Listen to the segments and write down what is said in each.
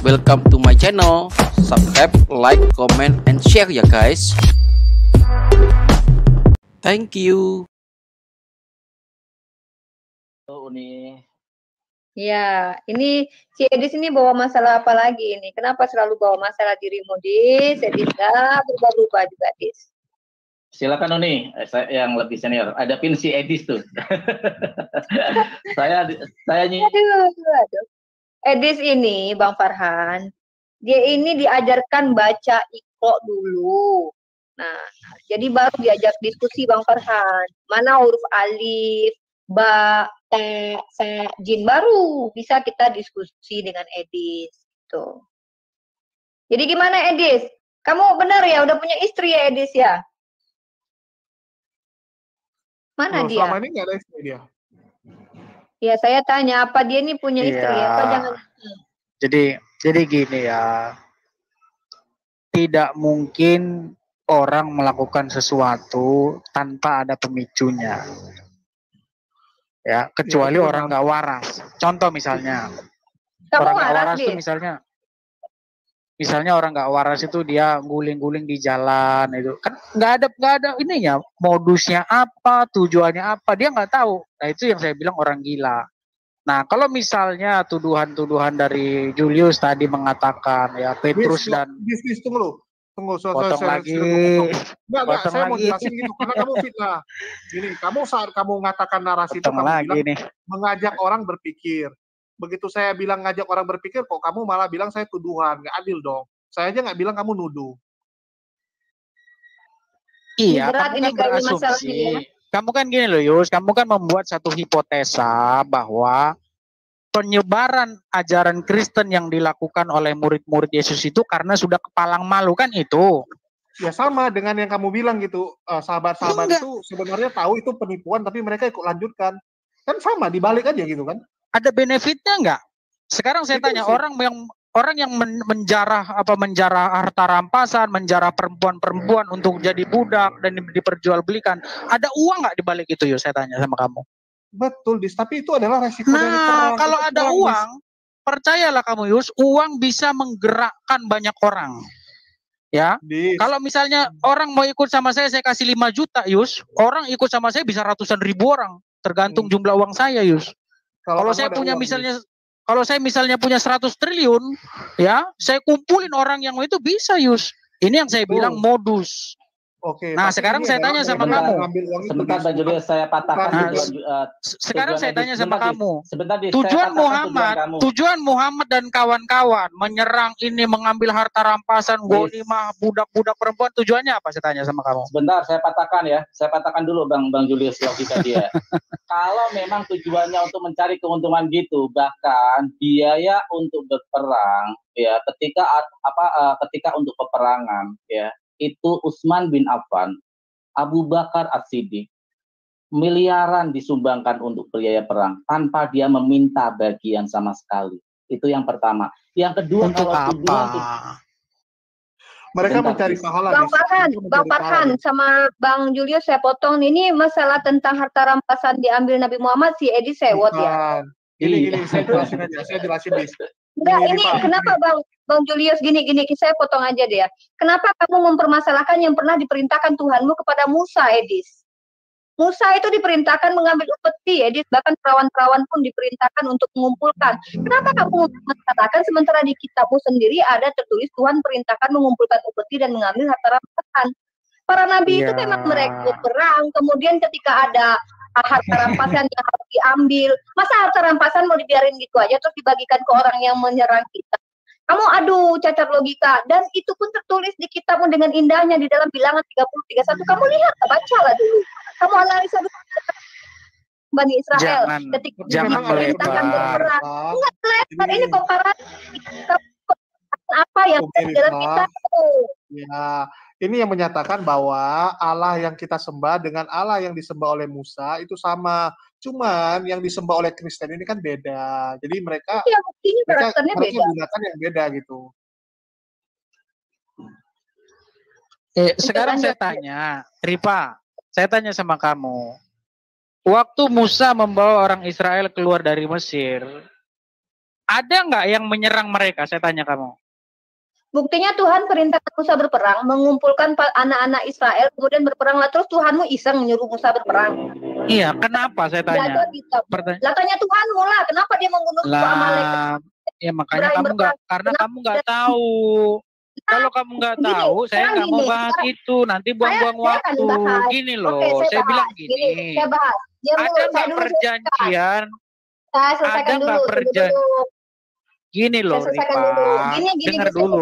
welcome to my channel. Subscribe, like, comment, and share ya guys. Thank you. Uni. Ya, ini si Edis ini bawa masalah apa lagi ini? Kenapa selalu bawa masalah dirimu, Dis? Edis dah berubah-ubah juga, Dis. Silakan Uni, saya yang lebih senior. Adapin si Edis tuh. saya Aduh. Edis ini, Bang Farhan, dia ini diajarkan baca Iqra dulu. Nah, jadi baru diajak diskusi Bang Farhan. Mana huruf alif, ba, ta, sa, jin, baru bisa kita diskusi dengan Edis. Tuh. Jadi gimana Edis? Kamu benar ya udah punya istri ya Edis ya? Mana dia? Selama ini nggak ada istri dia. Ya saya tanya apa dia ini punya istri apa jangan. Jadi gini ya. Tidak mungkin orang melakukan sesuatu tanpa ada pemicunya. Ya, kecuali orang nggak waras. Contoh misalnya, orang nggak waras itu misalnya orang nggak waras itu dia guling-guling di jalan itu kan nggak ada ininya, modusnya apa, tujuannya apa, dia nggak tahu. Nah itu yang saya bilang orang gila. Nah kalau misalnya tuduhan-tuduhan dari Julius tadi mengatakan ya Petrus dan Tunggu, potong lagi. Enggak, saya mau jelasin gitu karena kamu fitnah. Gini, kamu saat kamu mengatakan narasi itu kamu bilang mengajak orang berpikir. Begitu saya bilang ngajak orang berpikir, kok kamu malah bilang saya tuduhan, nggak adil dong. Saya aja nggak bilang kamu nuduh. Iya, kamu kan berasumsi. Kamu kan gini loh Yus, kamu kan membuat satu hipotesa bahwa penyebaran ajaran Kristen yang dilakukan oleh murid-murid Yesus itu karena sudah kepalang malu kan itu. Ya sama dengan yang kamu bilang gitu, sahabat-sahabat itu sebenarnya tahu itu penipuan tapi mereka ikut lanjutkan. Kan sama, dibalik aja gitu kan. Ada benefitnya nggak? Sekarang saya tanya orang yang menjarah harta rampasan, menjarah perempuan-perempuan untuk jadi budak dan diperjualbelikan, ada uang nggak dibalik itu Yus? Saya tanya sama kamu. Betul, tapi itu adalah resiko dari perang. Kalau ada uang, percayalah kamu Yus, uang bisa menggerakkan banyak orang. Ya, kalau misalnya orang mau ikut sama saya kasih 5 juta Yus, orang ikut sama saya bisa ratusan ribu orang, tergantung jumlah uang saya Yus. Kalau saya punya misalnya punya 100 triliun, ya, saya kumpulin orang yang itu bisa Yus. Ini yang saya bilang modus. Oke. Nah, sekarang saya tanya sama kamu. Sebentar Bang Julius, saya patahkan. Sekarang saya tanya sama kamu. Sebentar, tujuan Muhammad dan kawan-kawan menyerang ini, mengambil harta rampasan, ghanimah, budak-budak perempuan, tujuannya apa? Saya tanya sama kamu. Sebentar, saya patahkan ya. Saya patahkan dulu Bang Julius logika dia. Kalau memang tujuannya untuk mencari keuntungan gitu, bahkan biaya untuk berperang, ya, ketika untuk peperangan, ya. Itu Utsman bin Affan, Abu Bakar As-Siddiq, miliaran disumbangkan untuk biaya perang tanpa dia meminta bagian sama sekali. Itu yang pertama. Yang kedua, untuk apa? Mereka mencari pahala. Bang Farhan sama Bang Julius saya potong. Ini masalah tentang harta rampasan diambil Nabi Muhammad, si Edi sewot ya. Gini, saya jelasin aja. Enggak, ini kenapa Bang Julius gini, saya potong aja deh ya. Kenapa kamu mempermasalahkan yang pernah diperintahkan Tuhanmu kepada Musa, Edis? Musa itu diperintahkan mengambil upeti, Edis. Bahkan perawan-perawan pun diperintahkan untuk mengumpulkan. Kenapa kamu mempermasalahkan sementara di kitabmu sendiri ada tertulis Tuhan perintahkan mengumpulkan upeti dan mengambil harta rampasan? Para nabi itu memang mereka perang, kemudian ketika ada harta rampasan yang harus diambil, masa harta rampasan mau dibiarin gitu aja terus dibagikan ke orang yang menyerang kita? Kamu cacat logika, dan itu pun tertulis di kitabmu dengan indahnya di dalam Bilangan 30:31. Kamu lihat, bacalah dulu. Kamu analisa dulu Bani Israel ketika diperintahkan berperang. Enggak lebar ini komparasi apa yang di dalam kitab. Ya, ini yang menyatakan bahwa Allah yang kita sembah dengan Allah yang disembah oleh Musa itu sama. Cuman yang disembah oleh Kristen ini kan beda. Jadi mereka menggunakan yang beda gitu. Sekarang saya tanya, Ripa, saya tanya sama kamu. Waktu Musa membawa orang Israel keluar dari Mesir, Ada nggak yang menyerang mereka? Saya tanya kamu. Buktinya Tuhan perintahkan Musa berperang, mengumpulkan anak-anak Israel, kemudian berperanglah. Terus Tuhanmu iseng menyuruh Musa berperang. Iya, kenapa saya tanya? Lah tanya Tuhanmu lah, kenapa dia membunuh suku Amalek? Ya makanya kamu nggak, karena kamu nggak tahu. Kalau kamu nggak tahu, saya nggak mau bahas itu. Nanti buang-buang waktu. Gini loh, saya bilang gini. Saya bahas. Ada nggak perjanjian? Ada nggak perjanjian? Gini loh, Rifa. Gini, dengar dulu.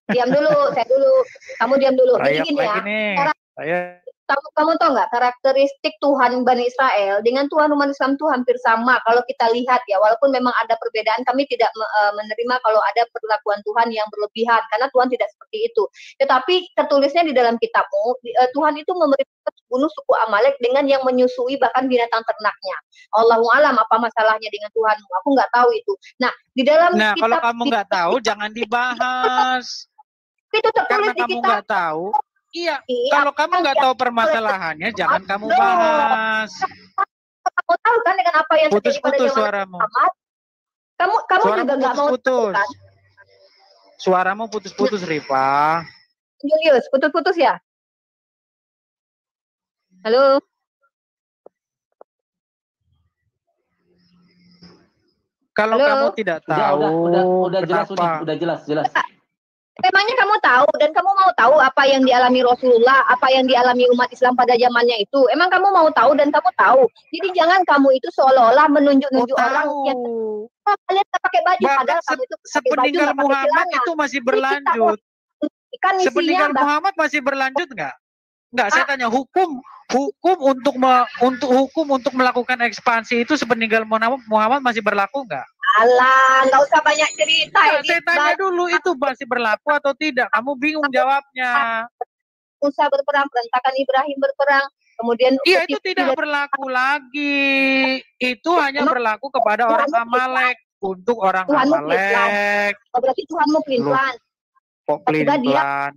Diam dulu, saya dulu. Kamu diam dulu. Gini ya. Kamu tahu nggak karakteristik Tuhan Bani Israel dengan Tuhan umat Islam itu hampir sama kalau kita lihat ya, walaupun memang ada perbedaan, kami tidak menerima kalau ada perlakuan Tuhan yang berlebihan karena Tuhan tidak seperti itu. Tetapi tertulisnya di dalam kitabmu, Tuhan itu memerintahkan bunuh suku Amalek dengan yang menyusui bahkan binatang ternaknya. Allahu alam apa masalahnya dengan Tuhanmu? Aku nggak tahu itu. Nah di dalam kitab, kalau kamu nggak tahu jangan dibahas. Itu tertulis karena kamu nggak tahu. Iya, kalau kamu nggak tahu permasalahannya, jangan kamu bahas. Kamu tahu kan dengan apa yang terjadi pada suaramu. Kamu juga nggak mau tahu kan? Suaramu putus-putus, Rifa. Julius, putus-putus ya? Halo? Kalau kamu tidak tahu, udah jelas. Memangnya kamu tahu dan kamu mau tahu apa yang dialami Rasulullah, apa yang dialami umat Islam pada zamannya itu? Emang kamu mau tahu dan kamu tahu. Jadi jangan kamu itu seolah-olah menunjuk-nunjuk orang yang kalian tak pakai baju padahal kamu itu sepeninggal Muhammad itu masih berlanjut. Kan sepeninggal Muhammad masih berlanjut nggak? Nggak, saya tanya hukum untuk melakukan ekspansi itu sepeninggal Muhammad masih berlaku nggak? Alah, nggak usah banyak cerita. Saya tanya dulu itu masih berlaku atau tidak? Kamu bingung jawabnya. Musa berperang, perintahkan Ibrahim berperang, kemudian iya itu tidak berlaku lagi. Itu hanya berlaku kepada orang Amalek. Untuk orang Amalek. Berarti Tuhanmu pelin-pelan. Kok pelin-pelan?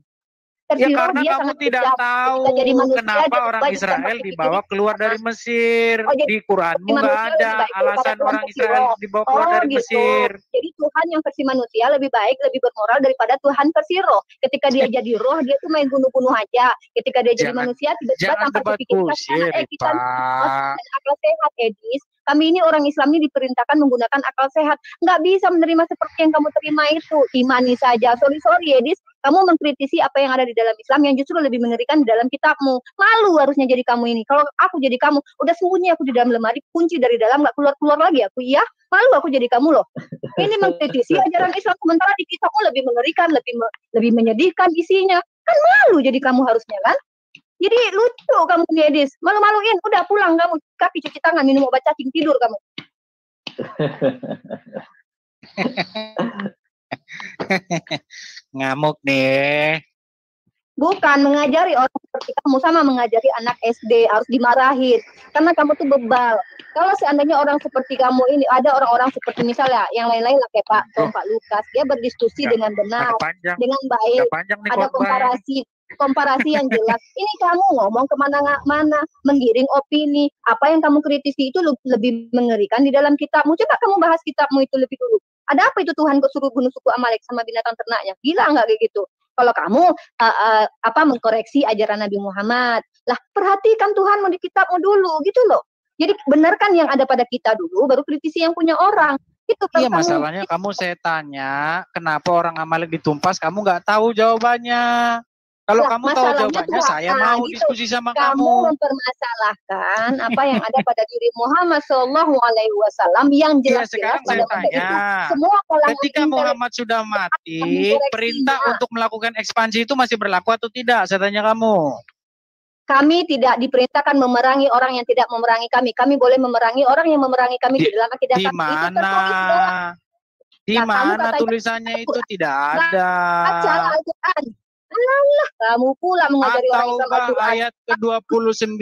Ya karena kamu tidak tahu kenapa orang Israel dibawa keluar dari Mesir. Di Quranmu nggak ada alasan orang Israel dibawa keluar dari Mesir. Jadi Tuhan yang versi manusia lebih baik, lebih bermoral daripada Tuhan versi roh. Ketika dia jadi roh, dia tuh main bunuh-bunuh aja. Ketika dia jadi manusia, tiba-tiba tanpa berpikirkan etika dan akal sehat, Edis. Kami ini orang Islam ini diperintahkan menggunakan akal sehat. Nggak bisa menerima seperti yang kamu terima itu. Imani saja. Sorry, Edis. Kamu mengkritisi apa yang ada di dalam Islam yang justru lebih mengerikan di dalam kitabmu. Malu harusnya jadi kamu ini. Kalau aku jadi kamu, udah sembunyi aku di dalam lemari, kunci dari dalam, nggak keluar-keluar lagi aku. Iya, malu aku jadi kamu loh. Ini mengkritisi ajaran Islam, sementara di kitabmu lebih mengerikan, lebih menyedihkan isinya. Kan malu jadi kamu harusnya kan? Jadi lucu kamu nih, Edis. Malu-maluin. Udah pulang kamu. Kaki cuci tangan, minum obat cacing, tidur kamu. Ngamuk nih. Bukan mengajari orang seperti kamu sama mengajari anak SD harus dimarahin karena kamu tuh bebal. Kalau seandainya orang seperti kamu ini ada orang-orang seperti misalnya yang lain-lain lah kayak Pak Lukas, dia berdiskusi dengan benar, dengan baik, ada komparasi yang jelas. Ini kamu ngomong kemana-mana, menggiring opini. Apa yang kamu kritisi itu lebih mengerikan di dalam kitabmu. Coba kamu bahas kitabmu itu lebih dulu. Ada apa itu Tuhan kok suruh bunuh suku Amalek sama binatang ternaknya? Gila nggak kayak gitu? Kalau kamu mengkoreksi ajaran Nabi Muhammad, lah perhatikan Tuhanmu di kitabmu dulu, gitu loh. Jadi benarkan yang ada pada kita dulu, baru kritisi yang punya orang. Itu iya masalahnya kamu saya tanya, kenapa orang Amalek ditumpas, kamu nggak tahu jawabannya. Kalau kamu tahu jawabannya, saya mau diskusi sama kamu. Kamu mempermasalahkan apa yang ada pada diri Muhammad SAW yang jelas-jelas pada masa itu. Semua ketika Muhammad sudah mati, perintah untuk melakukan ekspansi itu masih berlaku atau tidak? Saya tanya kamu. Kami tidak diperintahkan memerangi orang yang tidak memerangi kami. Kami boleh memerangi orang yang memerangi kami di dalam akidah kami. Di mana? Di mana tulisannya itu tidak ada? Baca Al-Quran. Alah, kamu pula mengajari orang Islam Al-Quran. Ayat ke-29,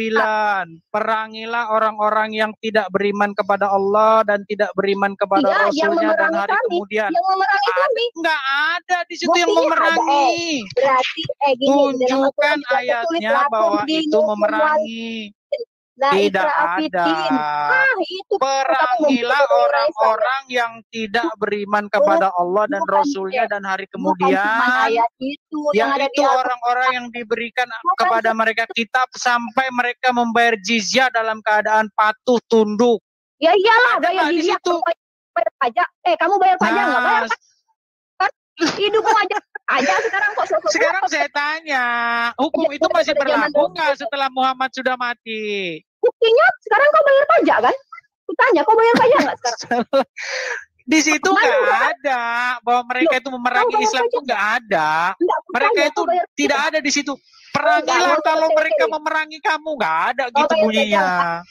perangilah orang-orang yang tidak beriman kepada Allah dan tidak beriman kepada Rasulnya dan hari kemudian. Yang memerangi kami. Enggak ada di situ yang memerangi. Berarti tunjukkan ayatnya bahwa itu memerangi. Tidak ada. Itu perangilah orang-orang yang tidak beriman kepada Allah dan Rasulnya dan hari kemudian. Yaitu orang-orang yang diberikan kepada mereka kitab sampai mereka membayar jizyah dalam keadaan patuh tunduk. Ya iyalah, bayar jizyah. Bayar pajak. Kamu bayar pajak nggak bayar? Hidupmu aja sekarang kok. Sekarang saya tanya, hukum itu masih berlaku nggak setelah Muhammad sudah mati? Buktinya sekarang kau bayar pajak kan? Kutanya, kau bayar pajak nggak sekarang? Di situ nggak ada bahwa mereka itu memerangi Islam, itu nggak ada. Mereka itu tidak ada di situ. Perangilah kalau mereka memerangi kamu, nggak ada gitu bunyinya.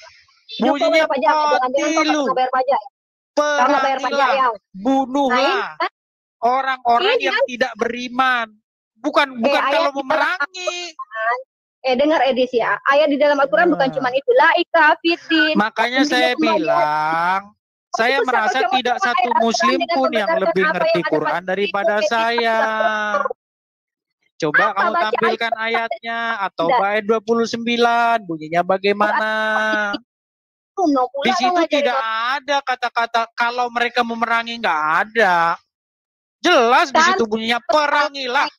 Bunyinya qatilu. Perangilah, bunuhlah orang-orang yang tidak beriman. Bukan kalau memerangi. Dengar Edis ya, ayat di dalam Al-Quran bukan cuma itu, la ikraha fiddin. Makanya saya bilang, saya merasa tidak satu muslim pun yang lebih ngerti Quran daripada saya. Coba kamu tampilkan ayatnya atau bait 29, bunyinya bagaimana? Di situ tidak ada kata-kata kalau mereka memerangi, nggak ada. Jelas di situ bunyinya perangilah.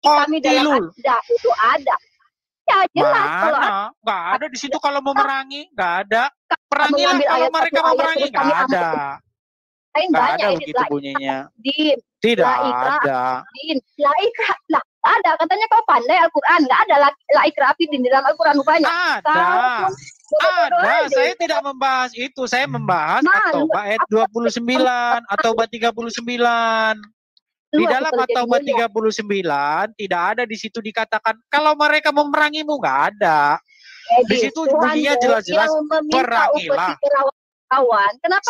Qatilul. Itu ada. Ya jelas. Mana? Nggak ada di situ kalau memerangi, nggak ada. Perangilah kalau mereka memerangi, nggak ada. Nggak ada begitu bunyinya. Tidak ada. Lah, ada. Katanya kau pandai Al-Quran. Nggak ada la ikraha fiddin di dalam Al-Quran rupanya. Ada. Ada. Saya tidak membahas itu. Saya membahas At-Taubah ayat 29 atau 39. Di dalam At-Taubah 39 tidak ada di situ dikatakan kalau mereka memerangimu, nggak ada. Di situ bunyinya jelas-jelas perangilah.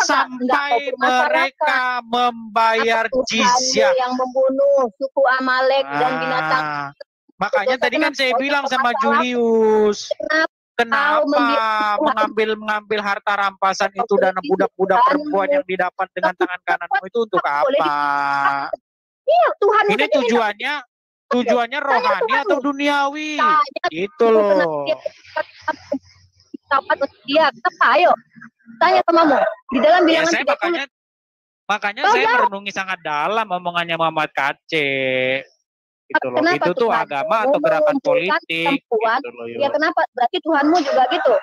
Sampai mereka membayar jizyah. Yang membunuh suku Amalek dan binatang. Makanya tadi kan saya bilang sama Julius, kenapa mengambil harta rampasan itu dan budak-budak perempuan yang didapat dengan tangan kananmu itu untuk apa? Iya, Tuhan. Ini tujuannya rohani atau duniawi? Itu loh. Dia ayo tanya samamu di dalam bilangan ya, makanya saya merenungi sangat dalam omongannya Muhammad Kace. Gitu loh. Itu tuh agama atau gerakan politik. Gitu loh, ya kenapa? Berarti Tuhanmu juga gitu.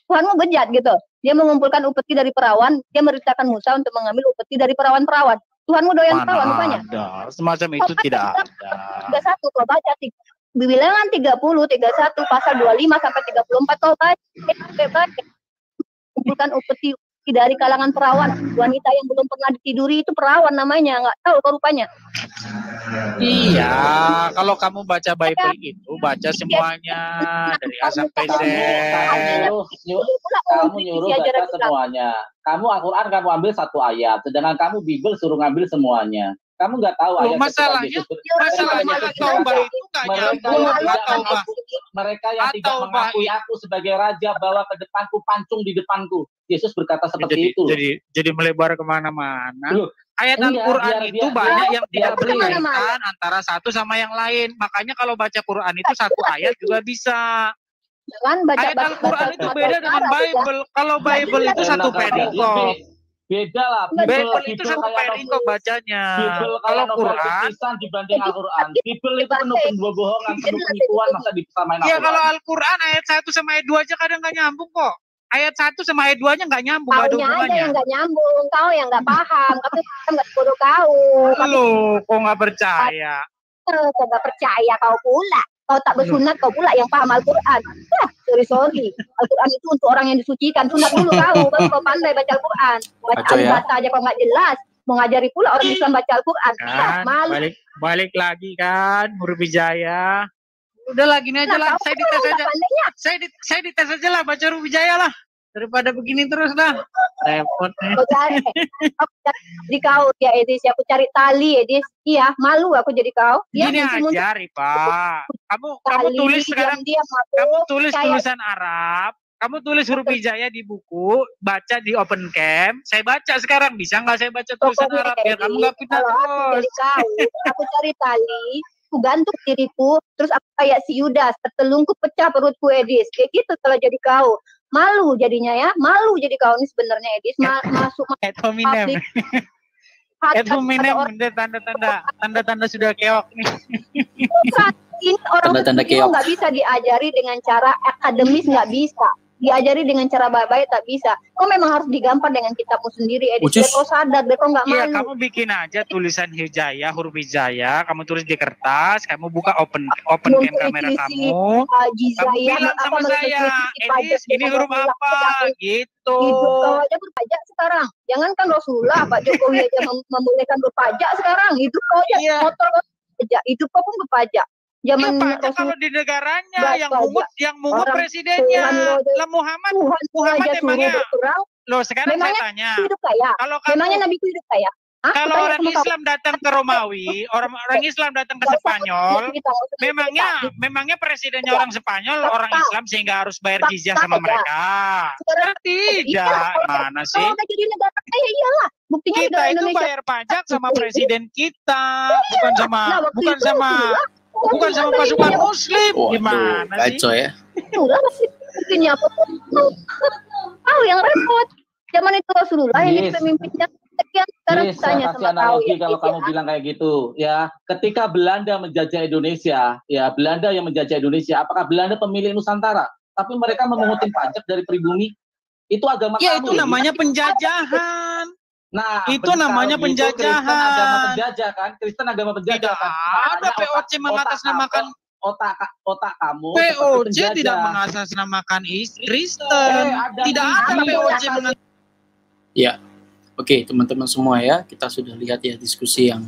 Tuhanmu bejat gitu. Dia mengumpulkan upeti dari perawan, dia merintahkan Musa untuk mengambil upeti dari perawan-perawan. Tuhanmu doyan perawan rupanya. Semacam itu tidak ada. 31 kau baca bilangan 30, 31 pasal 25 sampai 34 kau baca. Bukan upeti dari kalangan perawan, wanita yang belum pernah ditiduri itu perawan namanya, nggak tahu kau rupanya. Iya, kalau kamu baca Bible itu baca semuanya dari A sampai Z. Kamu nyuruh baca semuanya. Kamu Al-Quran kamu ambil satu ayat, sedangkan kamu Bible suruh ngambil semuanya. Kamu nggak tahu ayat. Masalahnya At-Taubah itu nggak nyambung. Mereka yang tidak mengakui aku sebagai raja, bawa ke depanku, pancung di depanku. Yesus berkata seperti itu. Jadi melebar kemana-mana. Ayat Al-Quran itu banyak yang tidak berkaitan antara satu sama yang lain. Makanya kalau baca Quran itu satu ayat juga bisa. Ayat Al-Quran itu beda dengan Bible. Kalau Bible itu satu perikop. Beda lah. Bible itu satu perikop bacanya. Kalau Quran dibanding Al-Quran. Bible itu penuh bohongan, penuh penipuan, masa disamain Al-Quran. Ya kalau Al-Quran ayat 1 sama ayat 2 aja kadang nggak nyambung kok. Ayat 1 sama ayat 2-nya nggak nyambung. Kaunya aja yang nggak nyambung, kau yang nggak paham, tapi nggak perlu kau. Loh, kok nggak percaya? Kau nggak percaya kau pula. Kau tak bersunat kau pula yang paham Al-Quran. Sorry. Al-Quran itu untuk orang yang disucikan. Sunat dulu kau, baru kau pandai baca Al-Quran. Baca bahasa aja kau nggak jelas. Mau ngajari pula orang Islam baca Al-Quran. Kan, balik lagi kan, Nurwijaya. Udah lah gini aja lah, saya dites aja. Saya dites aja lah, baca Nurwijaya lah. Daripada begini terus lah. Repot nih. Di kau ya Edis, aku cari tali Edis. Iya, malu aku jadi kau. Gini aja Ripa. Kamu tulis sekarang. Kamu tulis tulisan Arab. Kamu tulis huruf hijaya di buku, baca di open camp. Saya baca sekarang, bisa nggak saya baca tulisan Arab biar kamu nggak pindah terus. Aku cari tali. ku gantung diriku, terus aku kayak si Yudas, tertelungkup pecah perutku Edis. Kayak gitu kalau jadi kau. Malu jadinya ya, malu jadi kau ini sebenarnya Edis. Masuk Hominem. Hominem, tanda-tanda sudah keok nih. Ini orang kecil nggak bisa diajari dengan cara akademis, nggak bisa. Diajari dengan cara baik-baik tak bisa. Kau memang harus digampar dengan kitabmu sendiri. Biar kau sadar, biar kau nggak malu. Iya, kamu bikin aja tulisan hijaya, huruf hijaya. Kamu tulis di kertas. Kamu buka open cam kamera kamu. Kamu bilang sama saya, Edis, ini huruf apa? Gitu. Hidup kau aja berpajak sekarang. Jangankan Rasulullah, Pak Jokowi aja membolehkan berpajak sekarang. Hidup kau aja motor berpajak. Hidup kau pun berpajak. Zaman pajak kalau di negaranya yang mungut presidennya. Lah Muhammad emangnya loh sekarang saya tanya. Kalau memangnya Nabi itu hidup kaya? Kalau orang Islam datang ke Romawi, orang Islam datang ke Spanyol, memangnya presidennya orang Spanyol, orang Islam sehingga harus bayar jizyah sama mereka? Tidak, mana sih? Kalau udah jadi negara kaya iyalah. Buktinya kita itu bayar pajak sama presiden kita, bukan sama pasukan muslim. Gimana sih? Kacau ya. Itulah mungkinnya apa? Tahu yang repot. Zaman itu Rasulullah ini pemimpinnya. Sekarang tanya sama analogi kalau kamu bilang kayak gitu ya. Ketika Belanda menjajah Indonesia, apakah Belanda pemilik Nusantara? Tapi mereka memungutin pajak dari pribumi. Itu agama kamu. Ya itu namanya penjajahan. Nah, itu namanya penjajahan. Kristen agama penjajah kan? Kristen agama penjajah kan? Ada POC mengatasnamakan otak kamu. POC tidak mengatasnamakan Kristen. Tidak ada POC mengatasnamakan. Ya, oke teman-teman semua ya, kita sudah lihat ya diskusi yang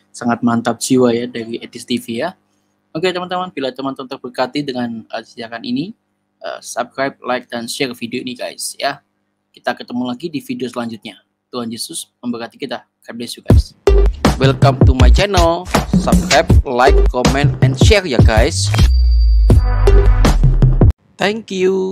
sangat mantap jiwa ya dari Edis TV ya. Oke teman-teman, bila teman-teman terberkati dengan siaran ini, subscribe, like, dan share video ini guys ya. Kita ketemu lagi di video selanjutnya. Tuhan Yesus memberkati kita. God bless you guys. Welcome to my channel. Subscribe, like, comment, and share ya guys. Thank you.